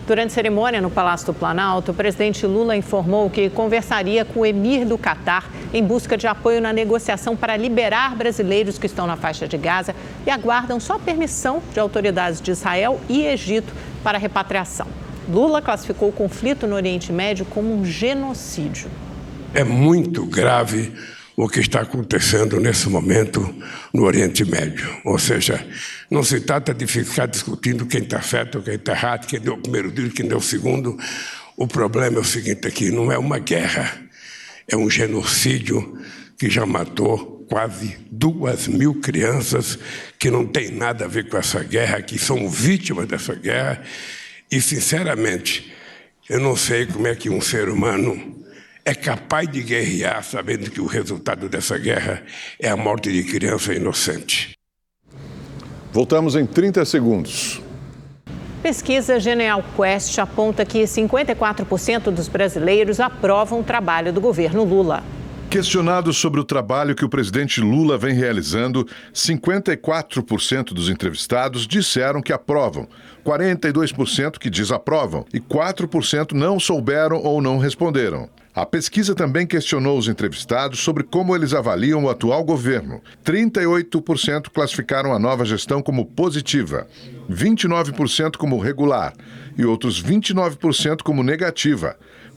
Durante cerimônia no Palácio do Planalto, o presidente Lula informou que conversaria com o emir do Catar em busca de apoio na negociação para liberar brasileiros que estão na faixa de Gaza e aguardam só permissão de autoridades de Israel e Egito para a repatriação. Lula classificou o conflito no Oriente Médio como um genocídio. É muito grave o que está acontecendo nesse momento no Oriente Médio. Ou seja, não se trata de ficar discutindo quem está certo, quem está errado, quem deu o primeiro tiro, quem deu o segundo. O problema é o seguinte aqui, não é uma guerra, é um genocídio que já matou quase 2.000 crianças que não tem nada a ver com essa guerra, que são vítimas dessa guerra. E, sinceramente, eu não sei como é que um ser humano é capaz de guerrear sabendo que o resultado dessa guerra é a morte de criança inocente. Voltamos em 30 segundos. Pesquisa Genial Quest aponta que 54% dos brasileiros aprovam o trabalho do governo Lula. Questionados sobre o trabalho que o presidente Lula vem realizando, 54% dos entrevistados disseram que aprovam, 42% que desaprovam e 4% não souberam ou não responderam. A pesquisa também questionou os entrevistados sobre como eles avaliam o atual governo. 38% classificaram a nova gestão como positiva, 29% como regular e outros 29% como negativa.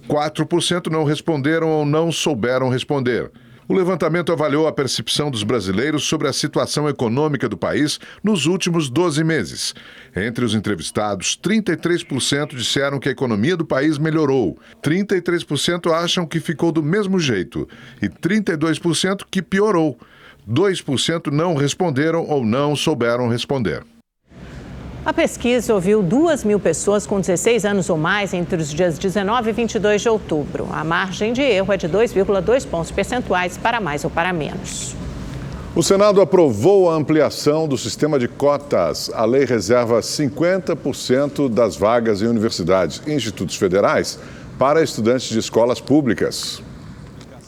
4% não responderam ou não souberam responder. O levantamento avaliou a percepção dos brasileiros sobre a situação econômica do país nos últimos 12 meses. Entre os entrevistados, 33% disseram que a economia do país melhorou, 33% acham que ficou do mesmo jeito e 32% que piorou. 2% não responderam ou não souberam responder. A pesquisa ouviu 2.000 pessoas com 16 anos ou mais entre os dias 19 e 22 de outubro. A margem de erro é de 2,2 pontos percentuais para mais ou para menos. O Senado aprovou a ampliação do sistema de cotas. A lei reserva 50% das vagas em universidades e institutos federais para estudantes de escolas públicas.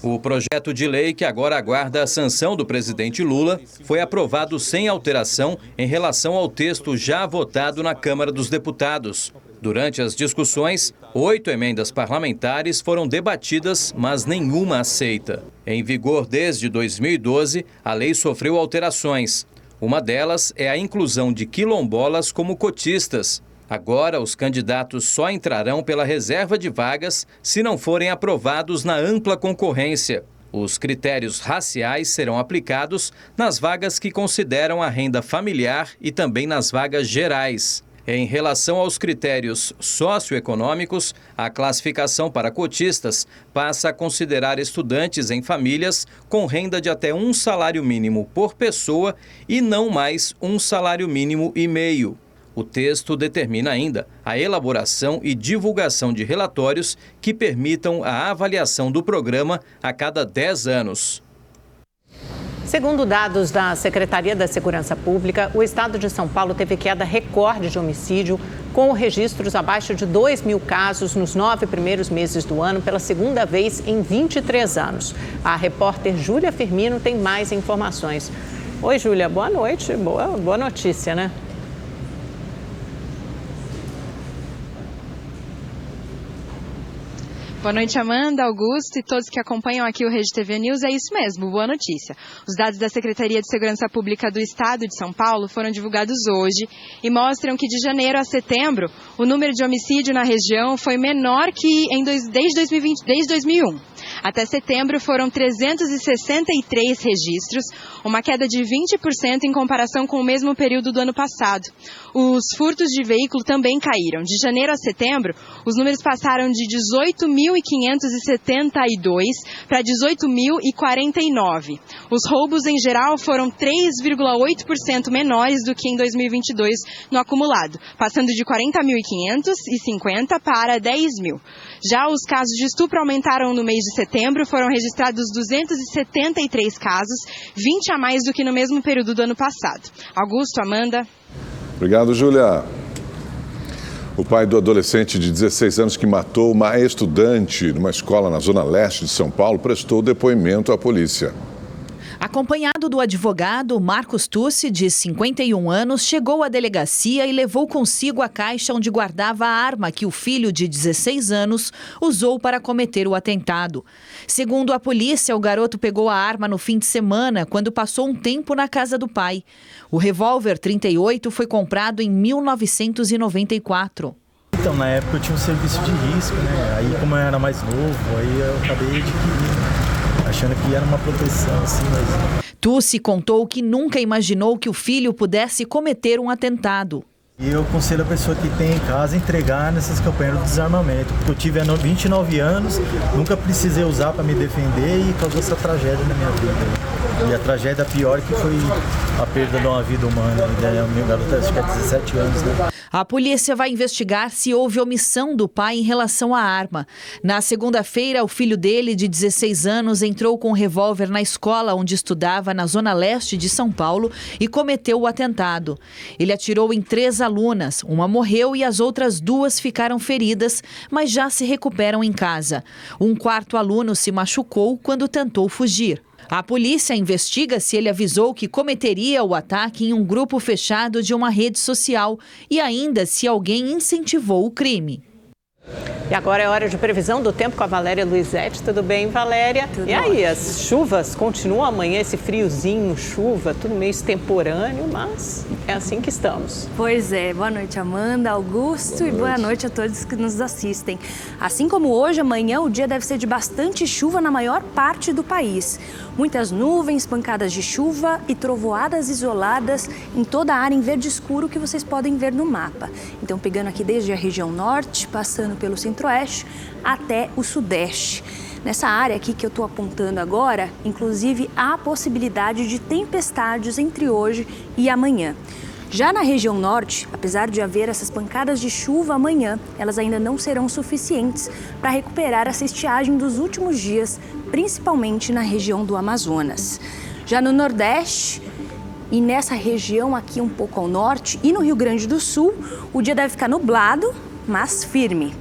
O projeto de lei, que agora aguarda a sanção do presidente Lula, foi aprovado sem alteração em relação ao texto já votado na Câmara dos Deputados. Durante as discussões, 8 emendas parlamentares foram debatidas, mas nenhuma aceita. Em vigor desde 2012, a lei sofreu alterações. Uma delas é a inclusão de quilombolas como cotistas. Agora, os candidatos só entrarão pela reserva de vagas se não forem aprovados na ampla concorrência. Os critérios raciais serão aplicados nas vagas que consideram a renda familiar e também nas vagas gerais. Em relação aos critérios socioeconômicos, a classificação para cotistas passa a considerar estudantes em famílias com renda de até 1 salário mínimo por pessoa e não mais 1 salário mínimo e meio. O texto determina ainda a elaboração e divulgação de relatórios que permitam a avaliação do programa a cada 10 anos. Segundo dados da Secretaria da Segurança Pública, o estado de São Paulo teve queda recorde de homicídio, com registros abaixo de 2.000 casos nos 9 primeiros meses do ano, pela segunda vez em 23 anos. A repórter Júlia Firmino tem mais informações. Oi, Júlia, boa noite. Boa notícia, né? Boa noite, Amanda, Augusto e todos que acompanham aqui o Rede TV News. É isso mesmo, boa notícia. Os dados da Secretaria de Segurança Pública do Estado de São Paulo foram divulgados hoje e mostram que de janeiro a setembro o número de homicídio na região foi menor que desde 2001. Até setembro foram 363 registros, uma queda de 20% em comparação com o mesmo período do ano passado. Os furtos de veículo também caíram. De janeiro a setembro, os números passaram de 18.572 para 18.049. Os roubos em geral foram 3,8% menores do que em 2022 no acumulado, passando de 40.550 para 10.000. Já os casos de estupro aumentaram no mês de setembro, foram registrados 273 casos, 20 a mais do que no mesmo período do ano passado. Augusto, Amanda. Obrigado, Júlia. O pai do adolescente de 16 anos que matou uma estudante numa escola na zona leste de São Paulo prestou depoimento à polícia. Acompanhado do advogado, Marcos Tussi, de 51 anos, chegou à delegacia e levou consigo a caixa onde guardava a arma que o filho de 16 anos usou para cometer o atentado. Segundo a polícia, o garoto pegou a arma no fim de semana, quando passou um tempo na casa do pai. O revólver 38 foi comprado em 1994. Então, na época eu tinha um serviço de risco, né? Aí, como eu era mais novo, aí eu acabei adquirindo, achando que era uma proteção, assim, mas... Tussi contou que nunca imaginou que o filho pudesse cometer um atentado. E eu aconselho a pessoa que tem em casa entregar nessas campanhas de desarmamento, porque eu tive 29 anos, nunca precisei usar para me defender e causou essa tragédia na minha vida. E a tragédia pior que foi a perda de uma vida humana, né? Meu garoto acho que é 17 anos, né? A polícia vai investigar se houve omissão do pai em relação à arma. Na segunda-feira, o filho dele, de 16 anos, entrou com um revólver na escola onde estudava na zona leste de São Paulo e cometeu o atentado. Ele atirou em 3 alunas, uma morreu e as outras 2 ficaram feridas, mas já se recuperam em casa. Um 4º aluno se machucou quando tentou fugir. A polícia investiga se ele avisou que cometeria o ataque em um grupo fechado de uma rede social e ainda se alguém incentivou o crime. E agora é hora de previsão do tempo com a Valéria Luizetti. Tudo bem, Valéria? Tudo e aí, ótimo. as chuvas continuam amanhã, esse friozinho, chuva, tudo meio extemporâneo, mas é assim que estamos. Pois é, boa noite, Amanda, Augusto, e boa noite a todos que nos assistem. Assim como hoje, amanhã o dia deve ser de bastante chuva na maior parte do país. Muitas nuvens, pancadas de chuva e trovoadas isoladas em toda a área em verde escuro que vocês podem ver no mapa. Então, pegando aqui desde a região norte, passando pelo centro-oeste até o sudeste. Nessa área aqui que eu estou apontando agora, inclusive, há a possibilidade de tempestades entre hoje e amanhã. Já na região norte, apesar de haver essas pancadas de chuva amanhã, elas ainda não serão suficientes para recuperar essa estiagem dos últimos dias, principalmente na região do Amazonas. Já no Nordeste e nessa região aqui um pouco ao norte e no Rio Grande do Sul, o dia deve ficar nublado, mas firme.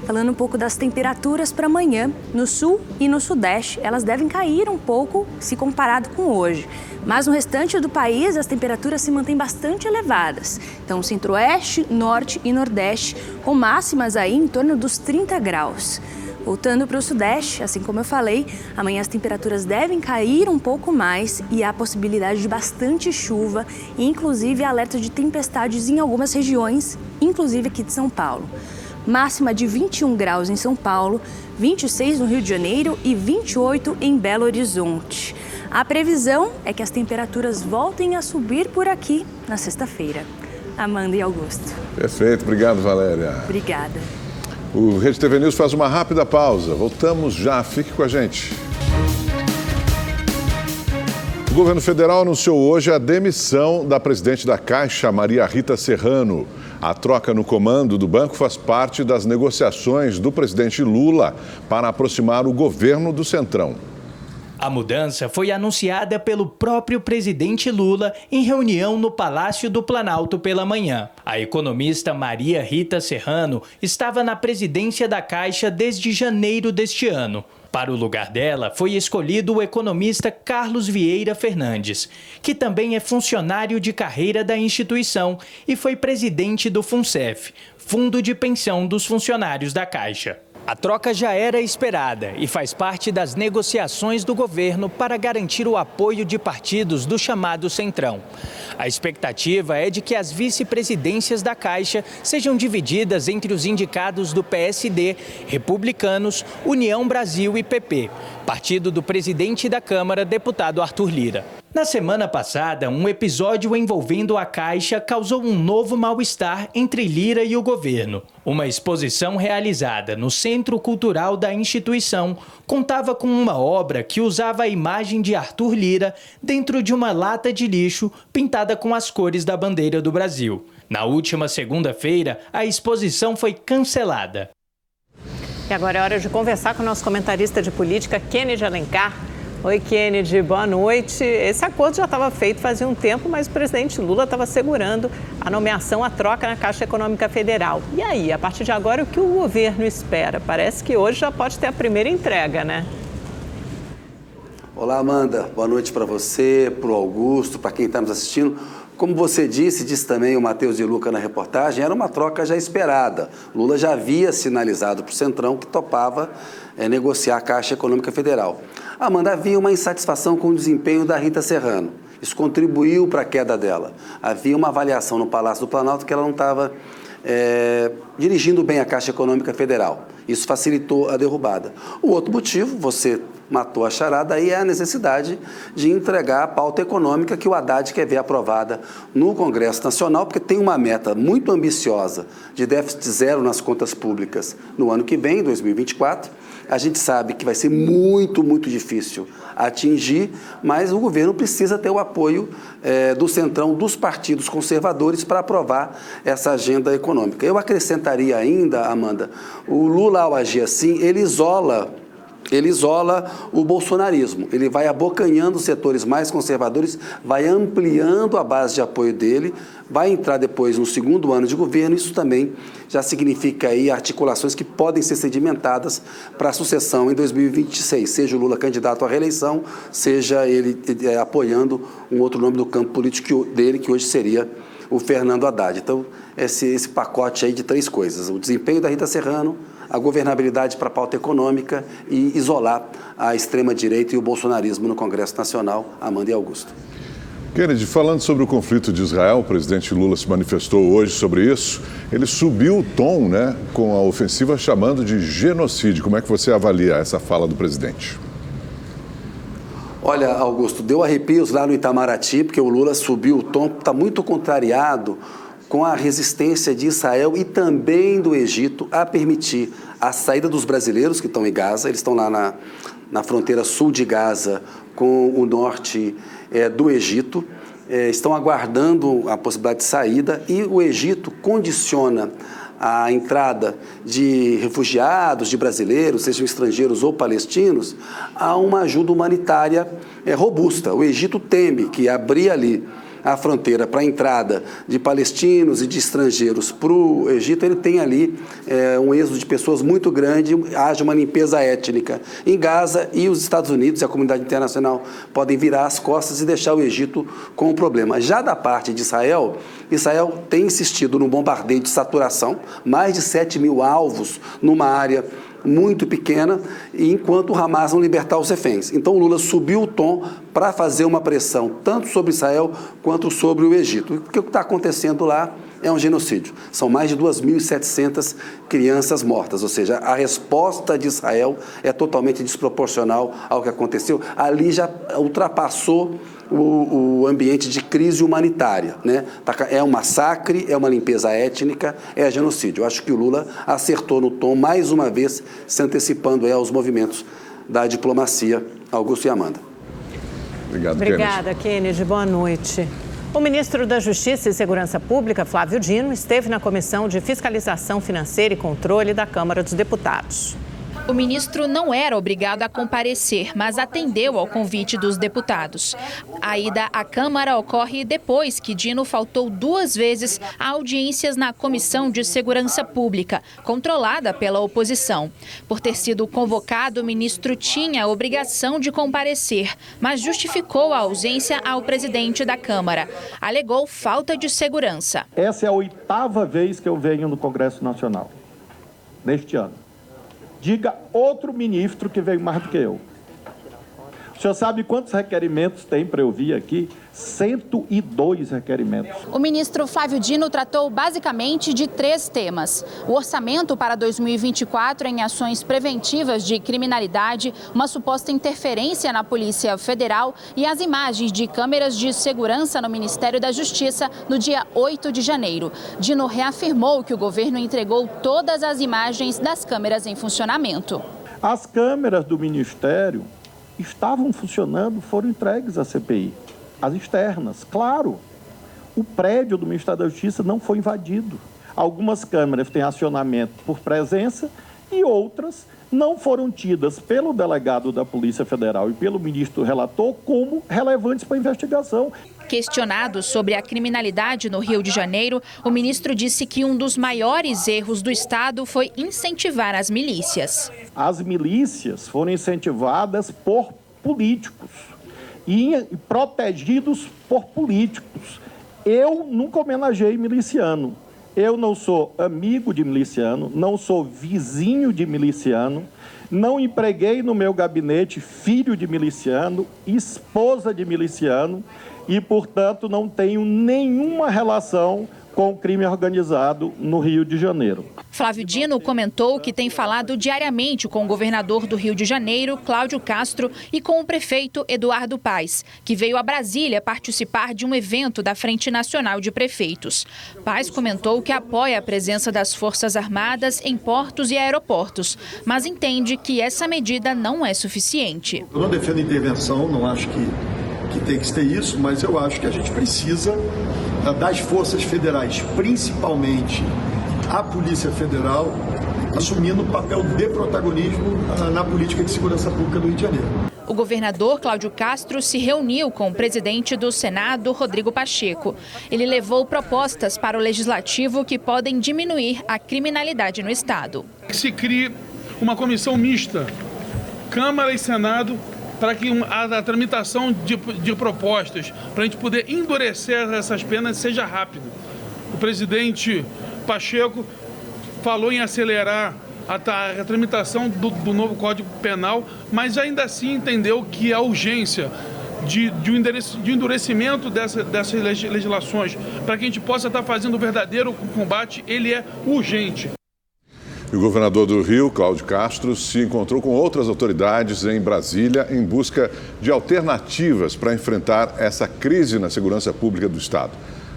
Falando um pouco das temperaturas para amanhã, no sul e no sudeste, elas devem cair um pouco se comparado com hoje. Mas no restante do país, as temperaturas se mantêm bastante elevadas. Então, centro-oeste, norte e nordeste, com máximas aí em torno dos 30 graus. Voltando para o sudeste, assim como eu falei, amanhã as temperaturas devem cair um pouco mais e há possibilidade de bastante chuva e inclusive alerta de tempestades em algumas regiões, inclusive aqui de São Paulo. Máxima de 21 graus em São Paulo, 26 no Rio de Janeiro e 28 em Belo Horizonte. A previsão é que as temperaturas voltem a subir por aqui na sexta-feira. Amanda e Augusto. Perfeito, obrigado, Valéria. Obrigada. O Rede TV News faz uma rápida pausa. Voltamos já, fique com a gente. O governo federal anunciou hoje a demissão da presidente da Caixa, Maria Rita Serrano. A troca no comando do banco faz parte das negociações do presidente Lula para aproximar o governo do Centrão. A mudança foi anunciada pelo próprio presidente Lula em reunião no Palácio do Planalto pela manhã. A economista Maria Rita Serrano estava na presidência da Caixa desde janeiro deste ano. Para o lugar dela foi escolhido o economista Carlos Vieira Fernandes, que também é funcionário de carreira da instituição e foi presidente do FUNCEF, Fundo de Pensão dos Funcionários da Caixa. A troca já era esperada e faz parte das negociações do governo para garantir o apoio de partidos do chamado Centrão. A expectativa é de que as vice-presidências da Caixa sejam divididas entre os indicados do PSD, Republicanos, União Brasil e PP, partido do presidente da Câmara, deputado Arthur Lira. Na semana passada, um episódio envolvendo a Caixa causou um novo mal-estar entre Lira e o governo. Uma exposição realizada no Centro Cultural da instituição contava com uma obra que usava a imagem de Arthur Lira dentro de uma lata de lixo pintada com as cores da bandeira do Brasil. Na última segunda-feira, a exposição foi cancelada. E agora é hora de conversar com o nosso comentarista de política, Kennedy Alencar. Oi, Kennedy, boa noite. Esse acordo já estava feito fazia um tempo, mas o presidente Lula estava segurando a nomeação, a troca na Caixa Econômica Federal. E aí, a partir de agora, o que o governo espera? Parece que hoje já pode ter a primeira entrega, né? Olá, Amanda. Boa noite para você, para o Augusto, para quem está nos assistindo. Como você disse também o Matheus de Luca na reportagem, era uma troca já esperada. Lula já havia sinalizado para o Centrão que topava negociar a Caixa Econômica Federal. Amanda, havia uma insatisfação com o desempenho da Rita Serrano. Isso contribuiu para a queda dela. Havia uma avaliação no Palácio do Planalto que ela não estava dirigindo bem a Caixa Econômica Federal. Isso facilitou a derrubada. O outro motivo, você matou a charada, aí é a necessidade de entregar a pauta econômica que o Haddad quer ver aprovada no Congresso Nacional, porque tem uma meta muito ambiciosa de déficit zero nas contas públicas no ano que vem, 2024. A gente sabe que vai ser muito, muito difícil atingir, mas o governo precisa ter o apoio do Centrão, dos partidos conservadores para aprovar essa agenda econômica. Eu acrescentaria ainda, Amanda, o Lula, ao agir assim, ele isola o bolsonarismo, ele vai abocanhando os setores mais conservadores, vai ampliando a base de apoio dele, vai entrar depois no segundo ano de governo. Isso também já significa aí articulações que podem ser sedimentadas para a sucessão em 2026, seja o Lula candidato à reeleição, seja ele apoiando um outro nome do campo político dele, que hoje seria o Fernando Haddad. Então, esse pacote aí de 3 coisas: o desempenho da Rita Serrano, a governabilidade para a pauta econômica e isolar a extrema-direita e o bolsonarismo no Congresso Nacional. Amanda e Augusto. Kennedy, falando sobre o conflito de Israel, o presidente Lula se manifestou hoje sobre isso. Ele subiu o tom, com a ofensiva, chamando de genocídio. Como é que você avalia essa fala do presidente? Olha, Augusto, deu arrepios lá no Itamaraty, porque o Lula subiu o tom, está muito contrariado com a resistência de Israel e também do Egito a permitir a saída dos brasileiros que estão em Gaza. Eles estão lá na fronteira sul de Gaza com o norte do Egito, estão aguardando a possibilidade de saída, e o Egito condiciona a entrada de refugiados, de brasileiros, sejam estrangeiros ou palestinos, a uma ajuda humanitária robusta. O Egito teme que abrir ali a fronteira para a entrada de palestinos e de estrangeiros para o Egito, ele tem ali um êxodo de pessoas muito grande, haja uma limpeza étnica em Gaza, e os Estados Unidos e a comunidade internacional podem virar as costas e deixar o Egito com o problema. Já da parte de Israel, Israel tem insistido no bombardeio de saturação, mais de 7 mil alvos numa área muito pequena, enquanto o Hamas não libertar os reféns. Então o Lula subiu o tom para fazer uma pressão tanto sobre Israel quanto sobre o Egito. Porque o que está acontecendo lá é um genocídio. São mais de 2.700 crianças mortas, ou seja, a resposta de Israel é totalmente desproporcional ao que aconteceu. Ali já ultrapassou o ambiente de crise humanitária, É um massacre, é uma limpeza étnica, é genocídio. Eu acho que o Lula acertou no tom, mais uma vez, se antecipando aos movimentos da diplomacia. Augusto e Amanda. Obrigada, Kennedy. Boa noite. O ministro da Justiça e Segurança Pública, Flávio Dino, esteve na Comissão de Fiscalização Financeira e Controle da Câmara dos Deputados. O ministro não era obrigado a comparecer, mas atendeu ao convite dos deputados. A ida à Câmara ocorre depois que Dino faltou 2 vezes a audiências na Comissão de Segurança Pública, controlada pela oposição. Por ter sido convocado, o ministro tinha a obrigação de comparecer, mas justificou a ausência ao presidente da Câmara. Alegou falta de segurança. Essa é a 8ª vez que eu venho no Congresso Nacional, neste ano. Diga outro ministro que veio mais do que eu. O senhor sabe quantos requerimentos tem para eu vir aqui? 102 requerimentos. O ministro Flávio Dino tratou basicamente de 3 temas: o orçamento para 2024 em ações preventivas de criminalidade, uma suposta interferência na Polícia Federal e as imagens de câmeras de segurança no Ministério da Justiça no dia 8 de janeiro. Dino reafirmou que o governo entregou todas as imagens das câmeras em funcionamento. As câmeras do Ministério estavam funcionando, foram entregues à CPI. As externas, claro. O prédio do Ministério da Justiça não foi invadido. Algumas câmeras têm acionamento por presença e outras não foram tidas pelo delegado da Polícia Federal e pelo ministro relator como relevantes para a investigação. Questionado sobre a criminalidade no Rio de Janeiro, o ministro disse que um dos maiores erros do Estado foi incentivar as milícias. As milícias foram incentivadas por políticos e protegidos por políticos. Eu nunca homenageei miliciano. Eu não sou amigo de miliciano, não sou vizinho de miliciano, não empreguei no meu gabinete filho de miliciano, esposa de miliciano e, portanto, não tenho nenhuma relação com o crime organizado no Rio de Janeiro. Flávio Dino comentou que tem falado diariamente com o governador do Rio de Janeiro, Cláudio Castro, e com o prefeito Eduardo Paes, que veio a Brasília participar de um evento da Frente Nacional de Prefeitos. Paes comentou que apoia a presença das Forças Armadas em portos e aeroportos, mas entende que essa medida não é suficiente. Eu não defendo intervenção, não acho que tem que ter isso, mas eu acho que a gente precisa das forças federais, principalmente a Polícia Federal, assumindo o papel de protagonismo na política de segurança pública do Rio de Janeiro. O governador Cláudio Castro se reuniu com o presidente do Senado, Rodrigo Pacheco. Ele levou propostas para o Legislativo que podem diminuir a criminalidade no Estado. Que se crie uma comissão mista, Câmara e Senado, para que a tramitação de propostas, para a gente poder endurecer essas penas, seja rápido. O presidente Pacheco falou em acelerar a tramitação do novo Código Penal, mas ainda assim entendeu que a urgência de endurecimento dessas legislações, para que a gente possa estar fazendo o verdadeiro combate, ele é urgente. E o governador do Rio, Cláudio Castro, se encontrou com outras autoridades em Brasília em busca de alternativas para enfrentar essa crise na segurança pública do Estado.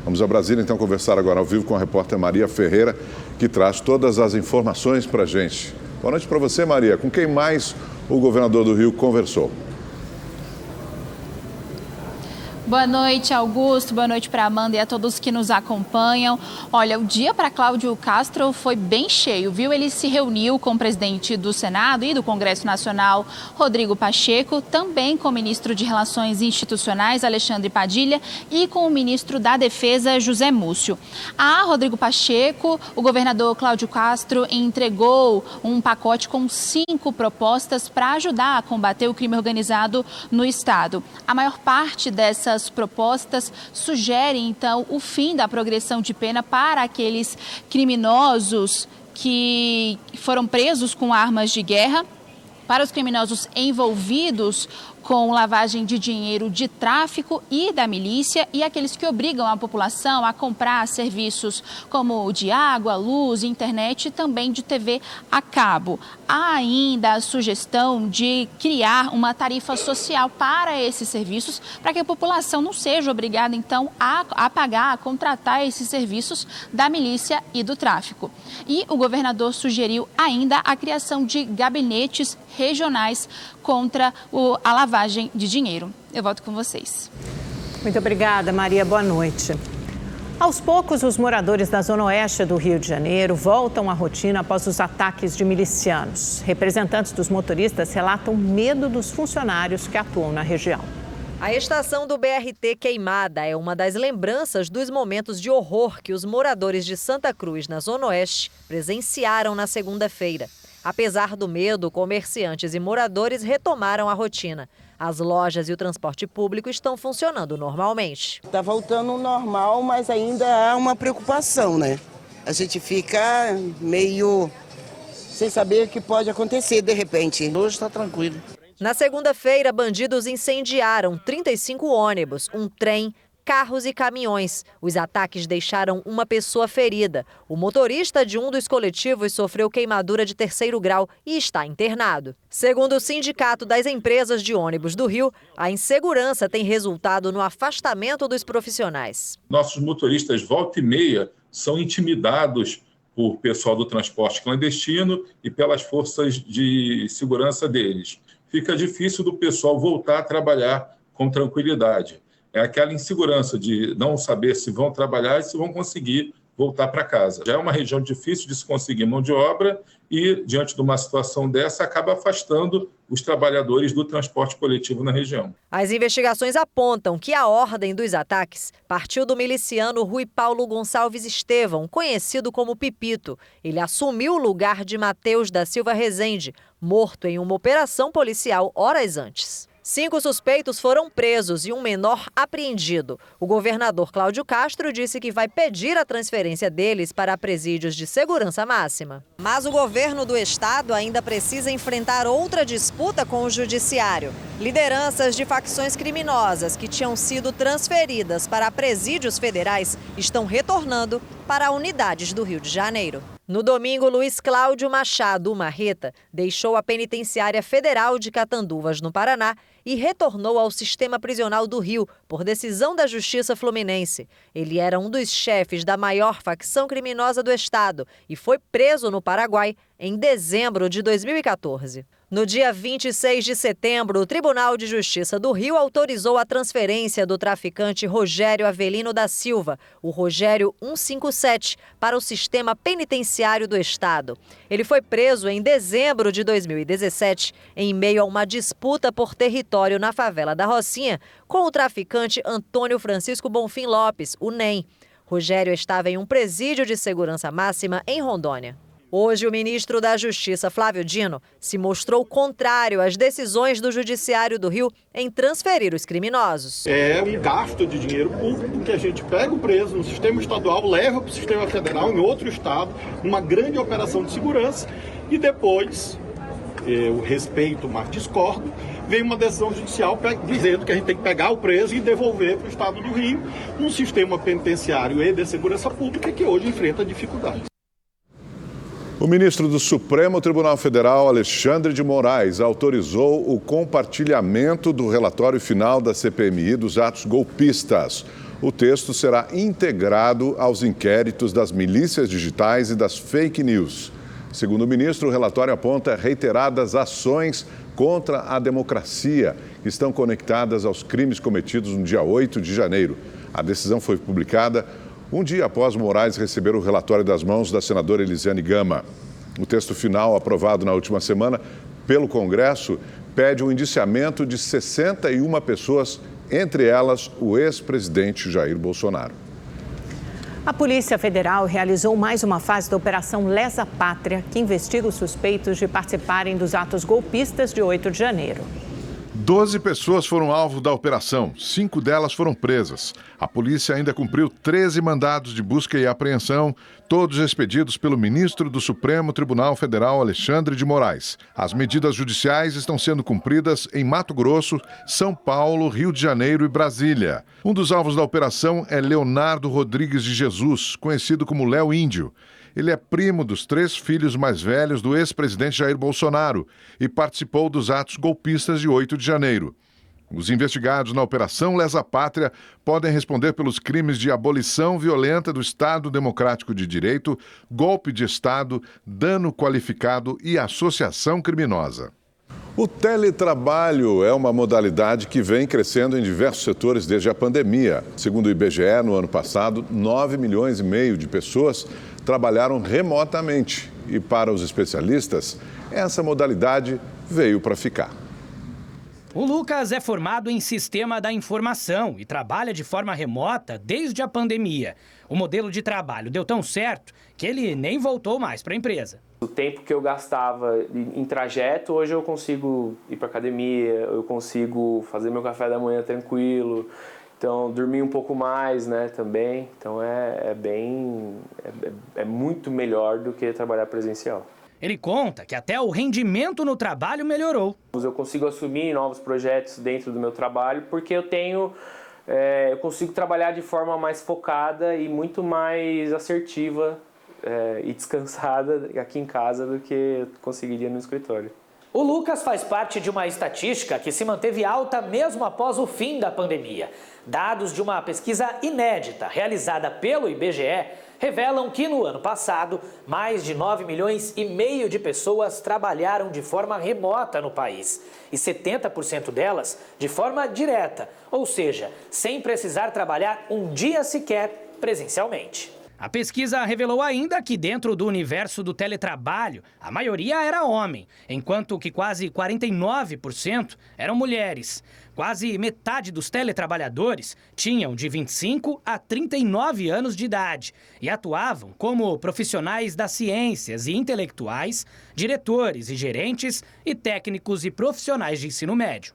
Vamos a Brasília, então, conversar agora ao vivo com a repórter Maria Ferreira, que traz todas as informações para a gente. Boa noite para você, Maria. Com quem mais o governador do Rio conversou? Boa noite, Augusto. Boa noite para Amanda e a todos que nos acompanham. Olha, o dia para Cláudio Castro foi bem cheio, viu? Ele se reuniu com o presidente do Senado e do Congresso Nacional, Rodrigo Pacheco, também com o ministro de Relações Institucionais, Alexandre Padilha, e com o ministro da Defesa, José Múcio. A Rodrigo Pacheco, o governador Cláudio Castro entregou um pacote com 5 propostas para ajudar a combater o crime organizado no Estado. A maior parte dessas propostas sugerem, então, o fim da progressão de pena para aqueles criminosos que foram presos com armas de guerra, para os criminosos envolvidos com lavagem de dinheiro de tráfico e da milícia e aqueles que obrigam a população a comprar serviços como de água, luz, internet e também de TV a cabo. Há ainda a sugestão de criar uma tarifa social para esses serviços, para que a população não seja obrigada, então, a pagar, a contratar esses serviços da milícia e do tráfico. E o governador sugeriu ainda a criação de gabinetes regionais contra a lavagem de dinheiro. Eu volto com vocês. Muito obrigada, Maria. Boa noite. Aos poucos, os moradores da Zona Oeste do Rio de Janeiro voltam à rotina após os ataques de milicianos. Representantes dos motoristas relatam medo dos funcionários que atuam na região. A estação do BRT queimada é uma das lembranças dos momentos de horror que os moradores de Santa Cruz, na Zona Oeste, presenciaram na segunda-feira. Apesar do medo, comerciantes e moradores retomaram a rotina. As lojas e o transporte público estão funcionando normalmente. Está voltando ao normal, mas ainda há uma preocupação, né? A gente fica meio sem saber o que pode acontecer de repente. Hoje está tranquilo. Na segunda-feira, bandidos incendiaram 35 ônibus, um trem, carros e caminhões. Os ataques deixaram uma pessoa ferida. O motorista de um dos coletivos sofreu queimadura de 3º grau e está internado. Segundo o Sindicato das Empresas de Ônibus do Rio, a insegurança tem resultado no afastamento dos profissionais. Nossos motoristas, volta e meia, são intimidados por pessoal do transporte clandestino e pelas forças de segurança deles. Fica difícil do pessoal voltar a trabalhar com tranquilidade. É aquela insegurança de não saber se vão trabalhar e se vão conseguir voltar para casa. Já é uma região difícil de se conseguir mão de obra e, diante de uma situação dessa, acaba afastando os trabalhadores do transporte coletivo na região. As investigações apontam que a ordem dos ataques partiu do miliciano Rui Paulo Gonçalves Estevão, conhecido como Pipito. Ele assumiu o lugar de Mateus da Silva Rezende, morto em uma operação policial horas antes. 5 suspeitos foram presos e um menor apreendido. O governador Cláudio Castro disse que vai pedir a transferência deles para presídios de segurança máxima. Mas o governo do estado ainda precisa enfrentar outra disputa com o judiciário. Lideranças de facções criminosas que tinham sido transferidas para presídios federais estão retornando para unidades do Rio de Janeiro. No domingo, Luiz Cláudio Machado Marreta deixou a Penitenciária Federal de Catanduvas, no Paraná, e retornou ao sistema prisional do Rio por decisão da Justiça Fluminense. Ele era um dos chefes da maior facção criminosa do estado e foi preso no Paraguai em dezembro de 2014. No dia 26 de setembro, o Tribunal de Justiça do Rio autorizou a transferência do traficante Rogério Avelino da Silva, o Rogério 157, para o sistema penitenciário do estado. Ele foi preso em dezembro de 2017, em meio a uma disputa por território na favela da Rocinha, com o traficante Antônio Francisco Bonfim Lopes, o NEM. Rogério estava em um presídio de segurança máxima em Rondônia. Hoje, o ministro da Justiça, Flávio Dino, se mostrou contrário às decisões do Judiciário do Rio em transferir os criminosos. É um gasto de dinheiro público que a gente pega o preso no sistema estadual, leva para o sistema federal em outro estado, uma grande operação de segurança, e depois, eu respeito, mas discordo, vem uma decisão judicial dizendo que a gente tem que pegar o preso e devolver para o estado do Rio, um sistema penitenciário e de segurança pública que hoje enfrenta dificuldades. O ministro do Supremo Tribunal Federal, Alexandre de Moraes, autorizou o compartilhamento do relatório final da CPMI dos atos golpistas. O texto será integrado aos inquéritos das milícias digitais e das fake news. Segundo o ministro, o relatório aponta reiteradas ações contra a democracia que estão conectadas aos crimes cometidos no dia 8 de janeiro. A decisão foi publicada um dia após Moraes receber o relatório das mãos da senadora Elisiane Gama. O texto final, aprovado na última semana pelo Congresso, pede o indiciamento de 61 pessoas, entre elas o ex-presidente Jair Bolsonaro. A Polícia Federal realizou mais uma fase da Operação Lesa Pátria, que investiga os suspeitos de participarem dos atos golpistas de 8 de janeiro. 12 pessoas foram alvo da operação, 5 delas foram presas. A polícia ainda cumpriu 13 mandados de busca e apreensão, todos expedidos pelo ministro do Supremo Tribunal Federal, Alexandre de Moraes. As medidas judiciais estão sendo cumpridas em Mato Grosso, São Paulo, Rio de Janeiro e Brasília. Um dos alvos da operação é Leonardo Rodrigues de Jesus, conhecido como Léo Índio. Ele é primo dos 3 filhos mais velhos do ex-presidente Jair Bolsonaro e participou dos atos golpistas de 8 de janeiro. Os investigados na Operação Lesa Pátria podem responder pelos crimes de abolição violenta do Estado Democrático de Direito, golpe de Estado, dano qualificado e associação criminosa. O teletrabalho é uma modalidade que vem crescendo em diversos setores desde a pandemia. Segundo o IBGE, no ano passado, 9,5 milhões de pessoas trabalharam remotamente. E para os especialistas, essa modalidade veio para ficar. O Lucas é formado em Sistema da Informação e trabalha de forma remota desde a pandemia. O modelo de trabalho deu tão certo que ele nem voltou mais para a empresa. O tempo que eu gastava em trajeto, hoje eu consigo ir para academia, eu consigo fazer meu café da manhã tranquilo, então dormir um pouco mais, né, também. Então é muito melhor do que trabalhar presencial. Ele conta que até o rendimento no trabalho melhorou. Eu consigo assumir novos projetos dentro do meu trabalho porque eu consigo trabalhar de forma mais focada e muito mais assertiva e descansada aqui em casa do que eu conseguiria no escritório. O Lucas faz parte de uma estatística que se manteve alta mesmo após o fim da pandemia. Dados de uma pesquisa inédita realizada pelo IBGE revelam que no ano passado, mais de 9,5 milhões de pessoas trabalharam de forma remota no país. E 70% delas de forma direta, ou seja, sem precisar trabalhar um dia sequer presencialmente. A pesquisa revelou ainda que dentro do universo do teletrabalho, a maioria era homem, enquanto que quase 49% eram mulheres. Quase metade dos teletrabalhadores tinham de 25 a 39 anos de idade e atuavam como profissionais das ciências e intelectuais, diretores e gerentes e técnicos e profissionais de ensino médio.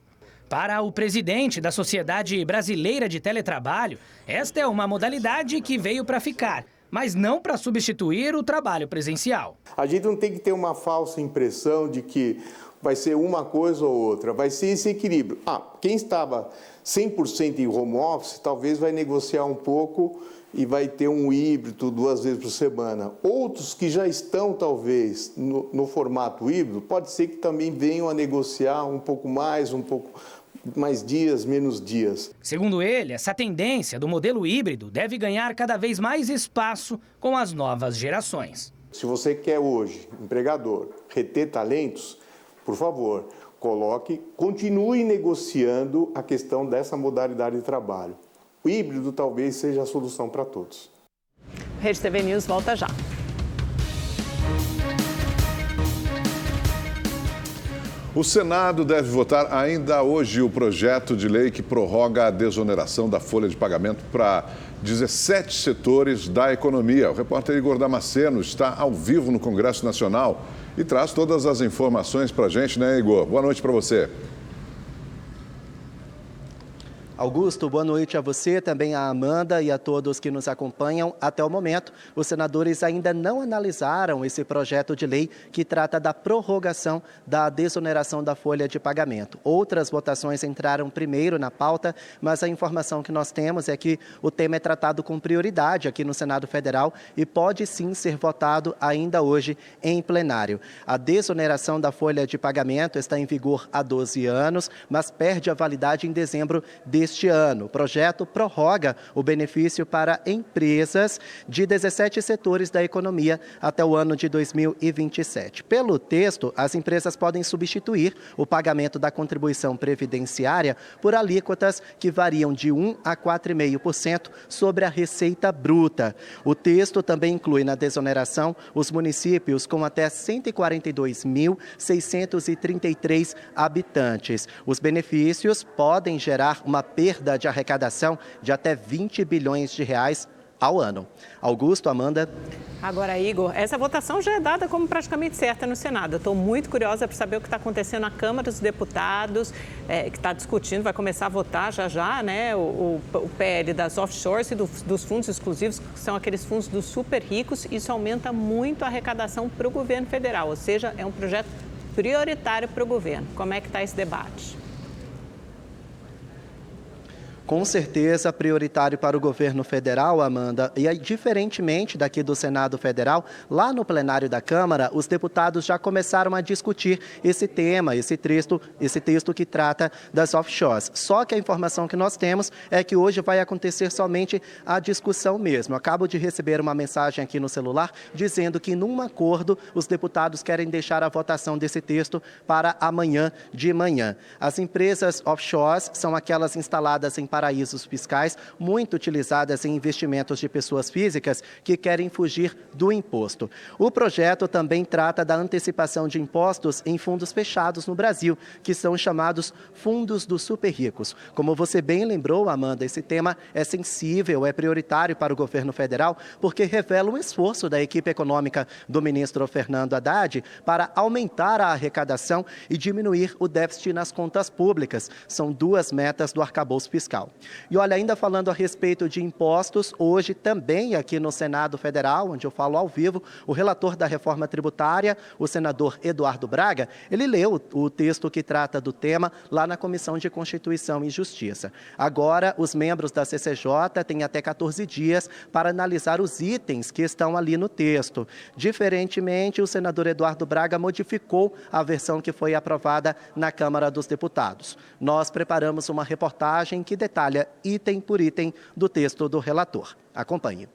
Para o presidente da Sociedade Brasileira de Teletrabalho, esta é uma modalidade que veio para ficar, mas não para substituir o trabalho presencial. A gente não tem que ter uma falsa impressão de que vai ser uma coisa ou outra, vai ser esse equilíbrio. Quem estava 100% em home office, talvez vai negociar um pouco e vai ter um híbrido 2 vezes por semana. Outros que já estão, talvez, no formato híbrido, pode ser que também venham a negociar um pouco mais dias, menos dias. Segundo ele, essa tendência do modelo híbrido deve ganhar cada vez mais espaço com as novas gerações. Se você quer hoje, empregador, reter talentos, por favor, continue negociando a questão dessa modalidade de trabalho. O híbrido talvez seja a solução para todos. Rede TV News volta já. O Senado deve votar ainda hoje o projeto de lei que prorroga a desoneração da folha de pagamento para 17 setores da economia. O repórter Igor Damasceno está ao vivo no Congresso Nacional e traz todas as informações para a gente, né, Igor? Boa noite para você. Augusto, boa noite a você, também a Amanda e a todos que nos acompanham. Até o momento, os senadores ainda não analisaram esse projeto de lei que trata da prorrogação da desoneração da folha de pagamento. Outras votações entraram primeiro na pauta, mas a informação que nós temos é que o tema é tratado com prioridade aqui no Senado Federal e pode sim ser votado ainda hoje em plenário. A desoneração da folha de pagamento está em vigor há 12 anos, mas perde a validade em dezembro deste ano. O projeto prorroga o benefício para empresas de 17 setores da economia até o ano de 2027. Pelo texto, as empresas podem substituir o pagamento da contribuição previdenciária por alíquotas que variam de 1 a 4,5% sobre a receita bruta. O texto também inclui na desoneração os municípios com até 142.633 habitantes. Os benefícios podem gerar uma perda de arrecadação de até 20 bilhões de reais ao ano. Augusto, Amanda. Agora, Igor, essa votação já é dada como praticamente certa no Senado. Eu estou muito curiosa para saber o que está acontecendo na Câmara dos Deputados, que está discutindo, vai começar a votar já, né, o PL das offshores e dos fundos exclusivos, que são aqueles fundos dos super ricos. Isso aumenta muito a arrecadação para o governo federal, ou seja, é um projeto prioritário para o governo. Como é que está esse debate? Com certeza, prioritário para o governo federal, Amanda. E aí, diferentemente daqui do Senado Federal, lá no plenário da Câmara, os deputados já começaram a discutir esse tema, esse texto que trata das offshores. Só que a informação que nós temos é que hoje vai acontecer somente a discussão mesmo. Acabo de receber uma mensagem aqui no celular dizendo que, num acordo, os deputados querem deixar a votação desse texto para amanhã de manhã. As empresas offshores são aquelas instaladas em paraísos fiscais, muito utilizadas em investimentos de pessoas físicas que querem fugir do imposto. O projeto também trata da antecipação de impostos em fundos fechados no Brasil, que são chamados fundos dos super ricos. Como você bem lembrou, Amanda, esse tema é sensível, é prioritário para o governo federal, porque revela um esforço da equipe econômica do ministro Fernando Haddad para aumentar a arrecadação e diminuir o déficit nas contas públicas. São 2 metas do arcabouço fiscal. E olha, ainda falando a respeito de impostos, hoje também aqui no Senado Federal, onde eu falo ao vivo, o relator da reforma tributária, o senador Eduardo Braga, ele leu o texto que trata do tema lá na Comissão de Constituição e Justiça. Agora, os membros da CCJ têm até 14 dias para analisar os itens que estão ali no texto. Diferentemente, o senador Eduardo Braga modificou a versão que foi aprovada na Câmara dos Deputados. Nós preparamos uma reportagem que detalha item por item do texto do relator. Acompanhe.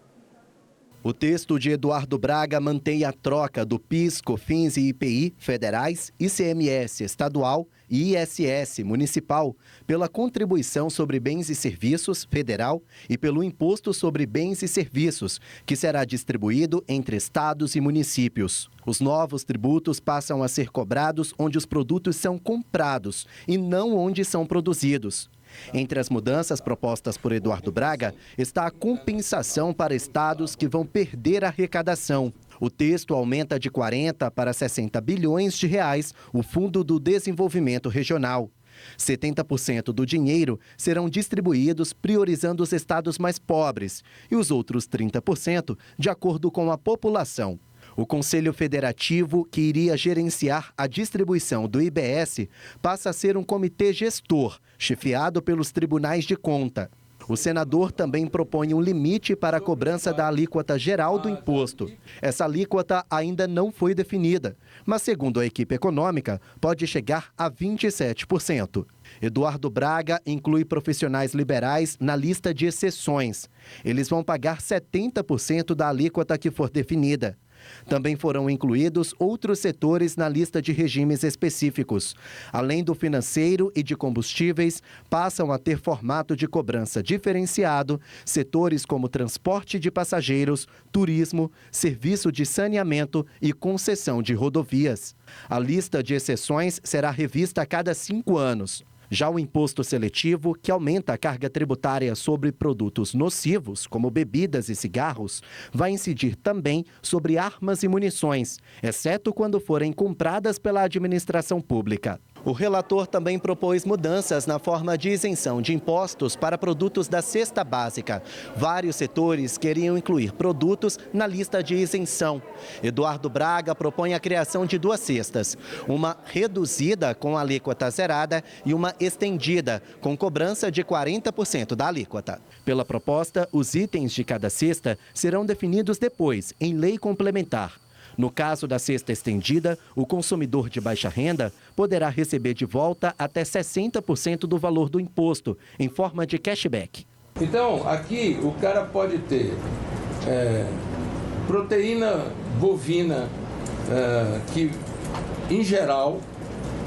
O texto de Eduardo Braga mantém a troca do PIS, COFINS e IPI federais, ICMS estadual e ISS municipal pela contribuição sobre bens e serviços federal e pelo imposto sobre bens e serviços, que será distribuído entre estados e municípios. Os novos tributos passam a ser cobrados onde os produtos são comprados e não onde são produzidos. Entre as mudanças propostas por Eduardo Braga está a compensação para estados que vão perder a arrecadação. O texto aumenta de 40 para 60 bilhões de reais o Fundo do Desenvolvimento Regional. 70% do dinheiro serão distribuídos priorizando os estados mais pobres e os outros 30% de acordo com a população. O Conselho Federativo, que iria gerenciar a distribuição do IBS, passa a ser um comitê gestor, chefiado pelos tribunais de conta. O senador também propõe um limite para a cobrança da alíquota geral do imposto. Essa alíquota ainda não foi definida, mas, segundo a equipe econômica, pode chegar a 27%. Eduardo Braga inclui profissionais liberais na lista de exceções. Eles vão pagar 70% da alíquota que for definida. Também foram incluídos outros setores na lista de regimes específicos. Além do financeiro e de combustíveis, passam a ter formato de cobrança diferenciado setores como transporte de passageiros, turismo, serviço de saneamento e concessão de rodovias. A lista de exceções será revista a cada 5 anos. Já o imposto seletivo, que aumenta a carga tributária sobre produtos nocivos, como bebidas e cigarros, vai incidir também sobre armas e munições, exceto quando forem compradas pela administração pública. O relator também propôs mudanças na forma de isenção de impostos para produtos da cesta básica. Vários setores queriam incluir produtos na lista de isenção. Eduardo Braga propõe a criação de 2 cestas, uma reduzida com alíquota zerada e uma estendida, com cobrança de 40% da alíquota. Pela proposta, os itens de cada cesta serão definidos depois, em lei complementar. No caso da cesta estendida, o consumidor de baixa renda poderá receber de volta até 60% do valor do imposto, em forma de cashback. Então, aqui o cara pode ter proteína bovina, que em geral,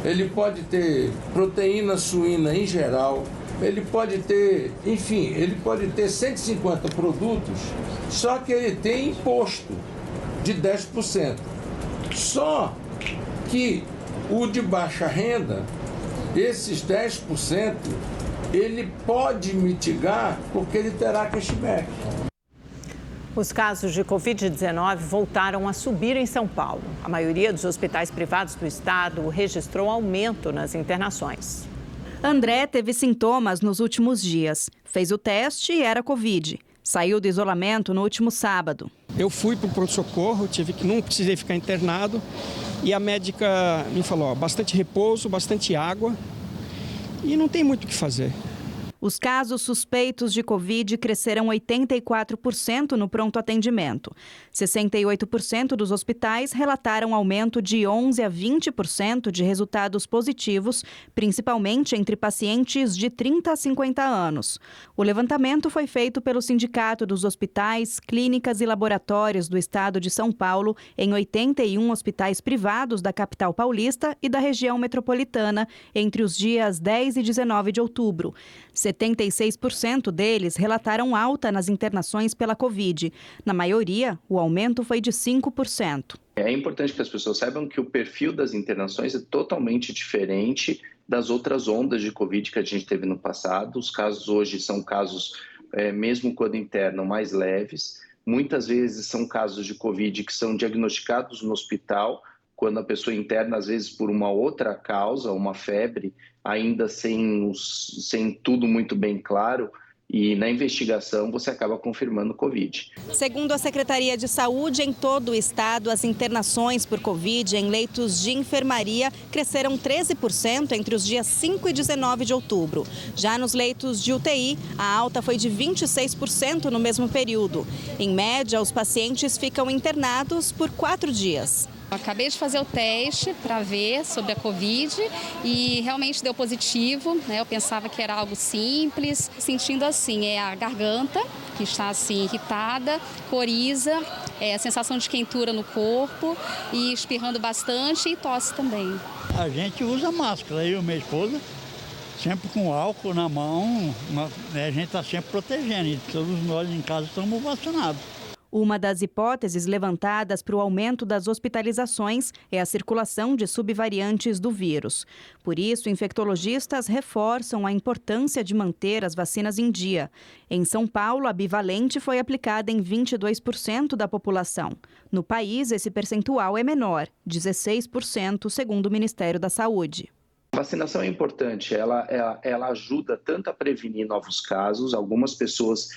ele pode ter proteína suína em geral, ele pode ter, enfim, ele pode ter 150 produtos, só que ele tem imposto de 10%. Só que o de baixa renda, esses 10%, ele pode mitigar porque ele terá cashback. Os casos de Covid-19 voltaram a subir em São Paulo. A maioria dos hospitais privados do estado registrou aumento nas internações. André teve sintomas nos últimos dias. Fez o teste e era Covid. Saiu do isolamento no último sábado. Eu fui para o pronto-socorro, não precisei ficar internado. E a médica me falou, bastante repouso, bastante água e não tem muito o que fazer. Os casos suspeitos de Covid cresceram 84% no pronto atendimento. 68% dos hospitais relataram aumento de 11% a 20% de resultados positivos, principalmente entre pacientes de 30 a 50 anos. O levantamento foi feito pelo Sindicato dos Hospitais, Clínicas e Laboratórios do Estado de São Paulo em 81 hospitais privados da capital paulista e da região metropolitana entre os dias 10 e 19 de outubro. 76% deles relataram alta nas internações pela Covid. Na maioria, o aumento foi de 5%. É importante que as pessoas saibam que o perfil das internações é totalmente diferente das outras ondas de Covid que a gente teve no passado. Os casos hoje são casos, mesmo quando internam, mais leves. Muitas vezes são casos de Covid que são diagnosticados no hospital, quando a pessoa interna, às vezes por uma outra causa, uma febre, ainda sem tudo muito bem claro, e na investigação você acaba confirmando Covid. Segundo a Secretaria de Saúde, em todo o estado, as internações por Covid em leitos de enfermaria cresceram 13% entre os dias 5 e 19 de outubro. Já nos leitos de UTI, a alta foi de 26% no mesmo período. Em média, os pacientes ficam internados por 4 dias. Acabei de fazer o teste para ver sobre a Covid e realmente deu positivo, né? Eu pensava que era algo simples, sentindo assim, a garganta que está assim irritada, coriza, a sensação de quentura no corpo e espirrando bastante e tosse também. A gente usa máscara, eu e minha esposa, sempre com álcool na mão, a gente está sempre protegendo e todos nós em casa estamos vacinados. Uma das hipóteses levantadas para o aumento das hospitalizações é a circulação de subvariantes do vírus. Por isso, infectologistas reforçam a importância de manter as vacinas em dia. Em São Paulo, a bivalente foi aplicada em 22% da população. No país, esse percentual é menor, 16%, segundo o Ministério da Saúde. Vacinação é importante, ela ajuda tanto a prevenir novos casos, algumas pessoas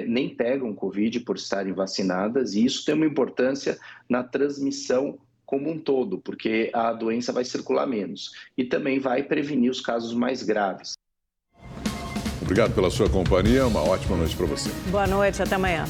nem pegam Covid por estarem vacinadas, e isso tem uma importância na transmissão como um todo, porque a doença vai circular menos e também vai prevenir os casos mais graves. Obrigado pela sua companhia, uma ótima noite para você. Boa noite, até amanhã.